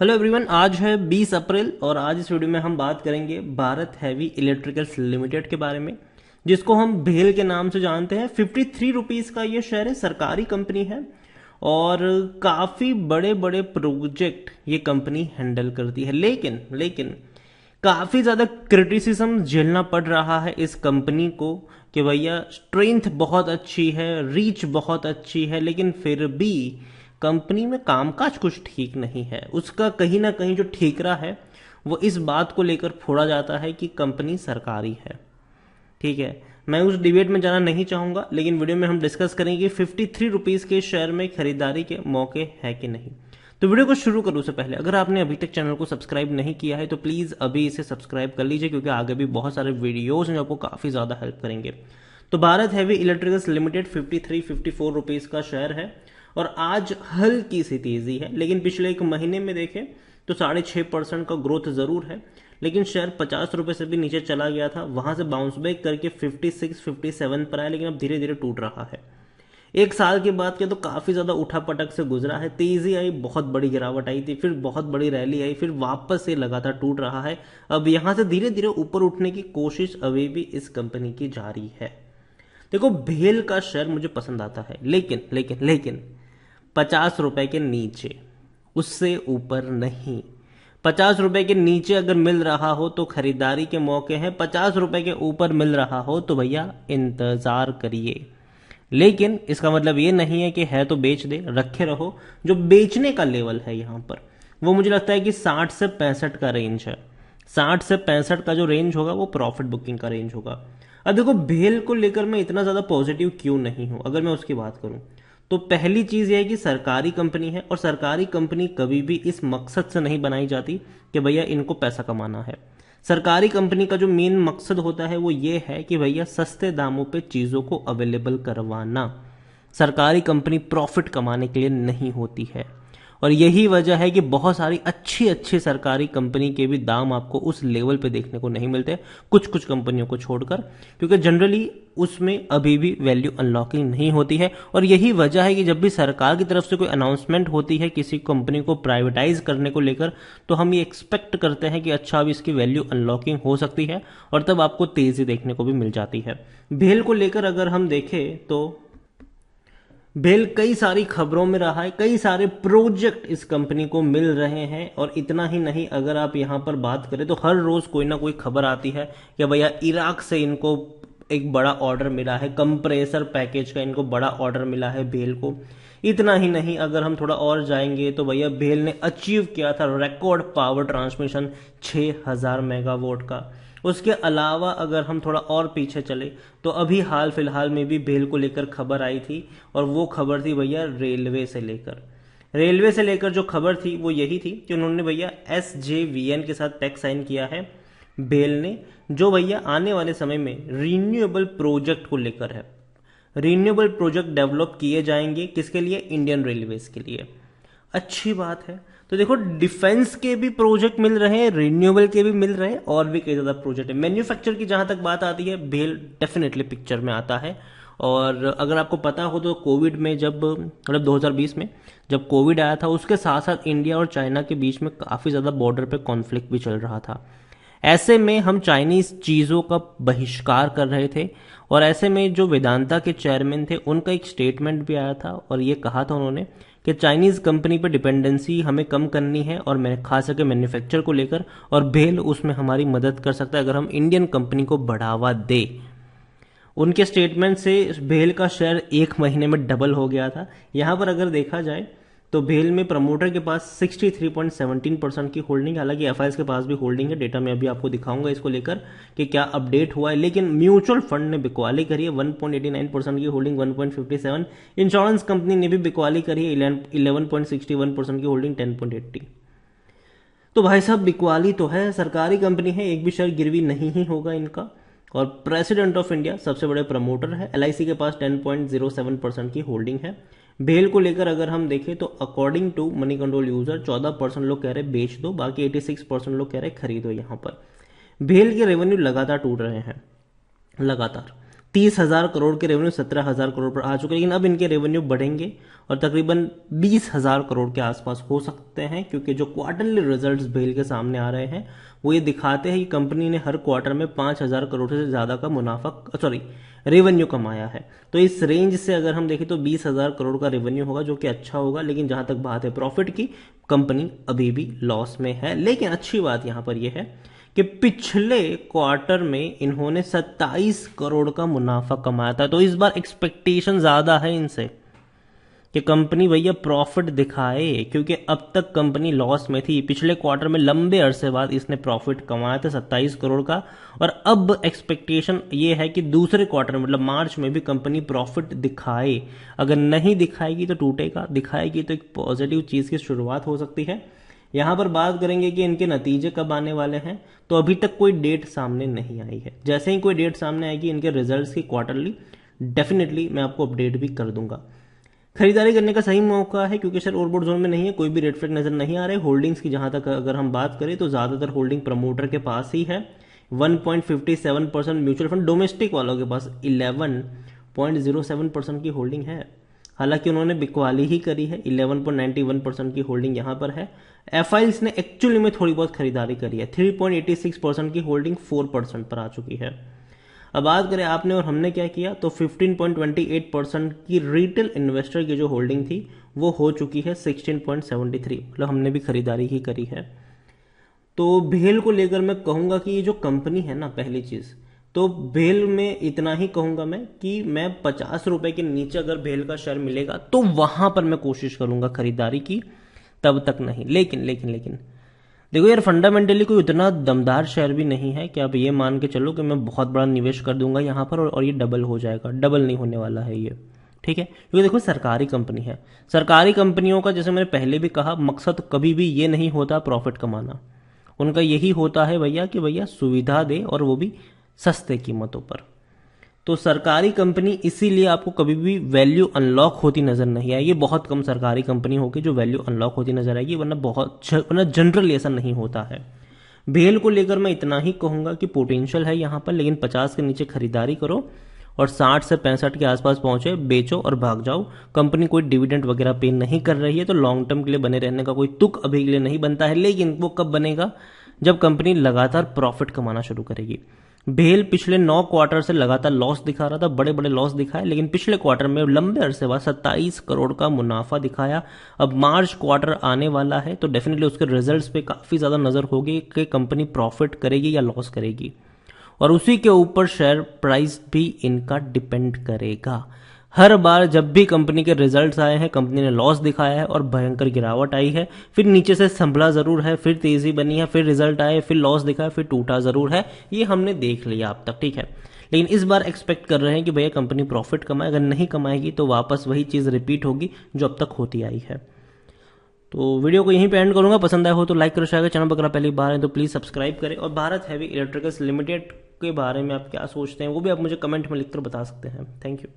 Hello everyone, आज है 20 अप्रैल और आज इस वीडियो में हम बात करेंगे भारत हैवी इलेक्ट्रिकल्स लिमिटेड के बारे में, जिसको हम भेल के नाम से जानते हैं। 53 रुपीज़ का ये शेयर है, सरकारी कंपनी है और काफ़ी बड़े बड़े प्रोजेक्ट ये कंपनी हैंडल करती है। लेकिन लेकिन काफ़ी ज़्यादा क्रिटिसिज्म झेलना पड़ रहा है इस कंपनी को कि भैया स्ट्रेंथ बहुत अच्छी है, रीच बहुत अच्छी है, लेकिन फिर भी कंपनी में कामकाज कुछ ठीक नहीं है। उसका कहीं ना कहीं जो ठीकरा है वो इस बात को लेकर फोड़ा जाता है कि कंपनी सरकारी है। ठीक है, मैं उस डिबेट में जाना नहीं चाहूंगा, लेकिन वीडियो में हम डिस्कस करेंगे 53 रुपीज़ के शेयर में खरीदारी के मौके है कि नहीं। तो वीडियो को शुरू करूँ से पहले अगर आपने अभी तक चैनल को सब्सक्राइब नहीं किया है तो प्लीज़ अभी इसे सब्सक्राइब कर लीजिए, क्योंकि आगे भी बहुत सारे वीडियोज़ हैं जो आपको काफ़ी ज़्यादा हेल्प करेंगे। तो Bharat heavy electricals limited 53-54 rupees का शेयर है और आज हल्की सी तेजी है, लेकिन पिछले एक महीने में देखें तो 6.5% का ग्रोथ जरूर है। लेकिन शेयर 50 रुपए से भी नीचे चला गया था, वहां से बाउंस बैक करके 56-57 पर आया, लेकिन अब धीरे धीरे टूट रहा है। एक साल की बात करें तो काफी ज्यादा उठापटक से गुजरा है। तेजी आई, बहुत बड़ी गिरावट आई थी, फिर बहुत बड़ी रैली आई, फिर वापस से लगातार टूट रहा है। अब यहां से धीरे धीरे ऊपर उठने की कोशिश अभी भी इस कंपनी की जारी है। देखो, भेल का शेयर मुझे पसंद आता है, लेकिन लेकिन लेकिन 50 रुपए के नीचे, उससे ऊपर नहीं। 50 रुपए के नीचे अगर मिल रहा हो तो खरीदारी के मौके हैं, 50 रुपए के ऊपर मिल रहा हो तो भैया इंतजार करिए। लेकिन इसका मतलब ये नहीं है कि है तो बेच दे, रखे रहो। जो बेचने का लेवल है यहां पर वो मुझे लगता है कि 60 से 65 का रेंज है। 60 से 65 का जो रेंज होगा वो प्रॉफिट बुकिंग का रेंज होगा। अब देखो, भेल को लेकर मैं इतना ज्यादा पॉजिटिव क्यों नहीं हूं, अगर मैं उसकी बात करूं तो पहली चीज यह है कि सरकारी कंपनी है और सरकारी कंपनी कभी भी इस मकसद से नहीं बनाई जाती कि भैया इनको पैसा कमाना है। सरकारी कंपनी का जो मेन मकसद होता है वो ये है कि भैया सस्ते दामों पे चीजों को अवेलेबल करवाना। सरकारी कंपनी प्रॉफिट कमाने के लिए नहीं होती है, और यही वजह है कि बहुत सारी अच्छी अच्छी सरकारी कंपनी के भी दाम आपको उस लेवल पे देखने को नहीं मिलते, कुछ कुछ कंपनियों को छोड़कर, क्योंकि जनरली उसमें अभी भी वैल्यू अनलॉकिंग नहीं होती है। और यही वजह है कि जब भी सरकार की तरफ से कोई अनाउंसमेंट होती है किसी कंपनी को प्राइवेटाइज करने को लेकर, तो हम ये एक्सपेक्ट करते हैं कि अच्छा अब इसकी वैल्यू अनलॉकिंग हो सकती है, और तब आपको तेजी देखने को भी मिल जाती है। भेल को लेकर अगर हम देखें तो भेल कई सारी खबरों में रहा है, कई सारे प्रोजेक्ट इस कंपनी को मिल रहे हैं। और इतना ही नहीं, अगर आप यहां पर बात करें तो हर रोज कोई ना कोई खबर आती है कि भैया इराक से इनको एक बड़ा ऑर्डर मिला है, कंप्रेसर पैकेज का इनको बड़ा ऑर्डर मिला है भेल को। इतना ही नहीं, अगर हम थोड़ा और जाएंगे तो भैया भेल ने अचीव किया था रिकॉर्ड पावर ट्रांसमिशन 6000 मेगावाट का। उसके अलावा अगर हम थोड़ा और पीछे चले तो अभी हाल फिलहाल में भी भेल को लेकर खबर आई थी, और वो खबर थी भैया रेलवे से लेकर जो खबर थी वो यही थी कि उन्होंने भैया SJVN के साथ टैक्स साइन किया है भेल ने, जो भैया आने वाले समय में रीन्यूएबल प्रोजेक्ट को लेकर है। रीन्यूएबल प्रोजेक्ट डेवलप किए जाएंगे, किसके लिए? इंडियन रेलवेज के लिए। अच्छी बात है। तो देखो, डिफेंस के भी प्रोजेक्ट मिल रहे हैं, रिन्यूएबल के भी मिल रहे हैं, और भी कई ज्यादा प्रोजेक्ट है। मैन्युफैक्चर की जहां तक बात आती है, भेल डेफिनेटली पिक्चर में आता है। और अगर आपको पता हो तो कोविड में जब मतलब 2020 में जब कोविड आया था, उसके साथ साथ इंडिया और चाइना के बीच में काफी ज्यादा बॉर्डर पे कॉन्फ्लिक्ट भी चल रहा था। ऐसे में हम चाइनीज चीजों का बहिष्कार कर रहे थे, और ऐसे में जो वेदांता के चेयरमैन थे उनका एक स्टेटमेंट भी आया था, और ये कहा था उन्होंने कि चाइनीज कंपनी पर डिपेंडेंसी हमें कम करनी है, और मैं खास करके मैन्युफैक्चर को लेकर, और भेल उसमें हमारी मदद कर सकता है अगर हम इंडियन कंपनी को बढ़ावा दे। उनके स्टेटमेंट से भेल का शेयर एक महीने में डबल हो गया था। यहां पर अगर देखा जाए तो भेल में प्रमोटर के पास 63.17% की होल्डिंग, हालांकि एफआईएस के पास भी होल्डिंग है, डेटा मैं अभी आपको दिखाऊंगा इसको लेकर कि क्या अपडेट हुआ है। लेकिन म्यूचुअल फंड ने बिकवाली करी है, 1.89% की होल्डिंग 1.57। इंश्योरेंस कंपनी ने भी बिकवाली करी है, 11.61% की होल्डिंग 10.80। तो भाई साहब, बिकवाली तो है, सरकारी कंपनी है, एक भी शेयर गिरवी नहीं ही होगा इनका। और प्रेसिडेंट ऑफ इंडिया सबसे बड़े प्रमोटर है, LIC के पास 10.07% की होल्डिंग है। भेल को लेकर अगर हम देखें तो according to money control user 14% लोग कह रहे बेच दो, बाकी 86% लोग कह रहे खरीदो। यहां पर भेल के रेवेन्यू लगातार टूट रहे हैं, लगातार 30,000 करोड़ के रेवेन्यू 17,000 करोड़ पर आ चुके हैं, लेकिन अब इनके रेवेन्यू बढ़ेंगे और तकरीबन 20,000 करोड़ के आसपास हो सकते हैं, क्योंकि जो क्वार्टरली रिजल्ट्स भेल के सामने आ रहे हैं वो ये दिखाते हैं कि कंपनी ने हर क्वार्टर में 5,000 करोड़ से ज्यादा का रेवेन्यू कमाया है। तो इस रेंज से अगर हम देखें तो 20,000 करोड़ का रेवेन्यू होगा, जो कि अच्छा होगा। लेकिन जहां तक बात है प्रॉफिट की, कंपनी अभी भी लॉस में है। लेकिन अच्छी बात यहां पर यह है कि पिछले क्वार्टर में इन्होंने 27 करोड़ का मुनाफा कमाया था। तो इस बार एक्सपेक्टेशन ज्यादा है इनसे कि कंपनी भैया प्रॉफिट दिखाए, क्योंकि अब तक कंपनी लॉस में थी। पिछले क्वार्टर में लंबे अरसे बाद इसने प्रॉफिट कमाया था 27 करोड़ का, और अब एक्सपेक्टेशन ये है कि दूसरे क्वार्टर मतलब मार्च में भी कंपनी प्रॉफिट दिखाए। अगर नहीं दिखाएगी तो टूटेगा, दिखाएगी तो एक पॉजिटिव चीज की शुरुआत हो सकती है। यहां पर बात करेंगे कि इनके नतीजे कब आने वाले हैं, तो अभी तक कोई डेट सामने नहीं आई है। जैसे ही कोई डेट सामने आएगी इनके रिजल्ट्स की क्वार्टरली, डेफिनेटली मैं आपको अपडेट भी कर दूंगा। खरीदारी करने का सही मौका है, क्योंकि सर ओवरबॉट जोन में नहीं है, कोई भी रेड फ्लैग नजर नहीं आ रहे। होल्डिंग्स की जहां तक अगर हम बात करें तो ज्यादातर होल्डिंग प्रमोटर के पास ही है। 1.57% म्यूचुअल फंड डोमेस्टिक वालों के पास 11.07% की होल्डिंग है। हालांकि उन्होंने बिकवाली ही करी है, 11.91% की होल्डिंग यहां पर है। एफआईल्स ने एक्चुअली में थोड़ी बहुत खरीदारी करी है, 3.86% की होल्डिंग 4% पर आ चुकी है। अब बात करें आपने और हमने क्या किया, तो 15.28% की रिटेल इन्वेस्टर की जो होल्डिंग थी वो हो चुकी है 16.73, मतलब हमने भी खरीदारी ही करी है। तो भेल को लेकर मैं कहूंगा कि ये जो कंपनी है ना, पहली चीज तो भेल में इतना ही कहूंगा मैं कि मैं 50 रुपए के नीचे अगर भेल का शेयर मिलेगा तो वहां पर मैं कोशिश करूंगा खरीदारी की, तब तक नहीं। लेकिन देखो यार, फंडामेंटली कोई उतना दमदार शेयर भी नहीं है कि आप ये मान के चलो कि मैं बहुत बड़ा निवेश कर दूंगा यहां पर और ये डबल हो जाएगा। डबल नहीं होने वाला है ये, ठीक है। क्योंकि देखो सरकारी कंपनी है, सरकारी कंपनियों का जैसे मैंने पहले भी कहा, मकसद कभी भी ये नहीं होता प्रॉफिट कमाना। उनका यही होता है भैया कि भैया सुविधा दे, और वो भी सस्ते कीमतों पर। तो सरकारी कंपनी इसीलिए आपको कभी भी वैल्यू अनलॉक होती नजर नहीं आएगी। बहुत कम सरकारी कंपनी होगी जो वैल्यू अनलॉक होती नजर आएगी, वरना जनरली ऐसा नहीं होता है। भेल को लेकर मैं इतना ही कहूंगा कि पोटेंशियल है यहां पर, लेकिन 50 के नीचे खरीदारी करो और 60 से 65 के आसपास पहुंचे बेचो और भाग जाओ। कंपनी कोई डिविडेंड वगैरह पे नहीं कर रही है, तो लॉन्ग टर्म के लिए बने रहने का कोई तुक अभी के लिए नहीं बनता है। लेकिन वो कब बनेगा, जब कंपनी लगातार प्रॉफिट कमाना शुरू करेगी। भेल पिछले 9 क्वार्टर से लगातार लॉस दिखा रहा था, बड़े बड़े लॉस दिखाए, लेकिन पिछले क्वार्टर में लंबे अरसे बाद 27 करोड़ का मुनाफा दिखाया। अब मार्च क्वार्टर आने वाला है तो डेफिनेटली उसके रिजल्ट्स पे काफी ज्यादा नजर होगी कि कंपनी प्रॉफिट करेगी या लॉस करेगी, और उसी के ऊपर शेयर प्राइस भी इनका डिपेंड करेगा। हर बार जब भी कंपनी के रिजल्ट्स आए हैं, कंपनी ने लॉस दिखाया है और भयंकर गिरावट आई है, फिर नीचे से संभला जरूर है, फिर तेजी बनी है, फिर रिजल्ट आए, फिर लॉस दिखाया, फिर टूटा जरूर है। ये हमने देख लिया अब तक, ठीक है। लेकिन इस बार एक्सपेक्ट कर रहे हैं कि भैया कंपनी प्रॉफिट कमाए। अगर नहीं कमाएगी तो वापस वही चीज रिपीट होगी जो अब तक होती आई है। तो वीडियो को यहीं पे एंड करूंगा। पसंद आया हो तो लाइक करो, शेयर करो। चैनल पर अगर पहली बार है तो प्लीज सब्सक्राइब करें। और भारत हैवी इलेक्ट्रिकल्स लिमिटेड के बारे में आप क्या सोचते हैं वो भी आप मुझे कमेंट में लिखकर बता सकते हैं। Thank you.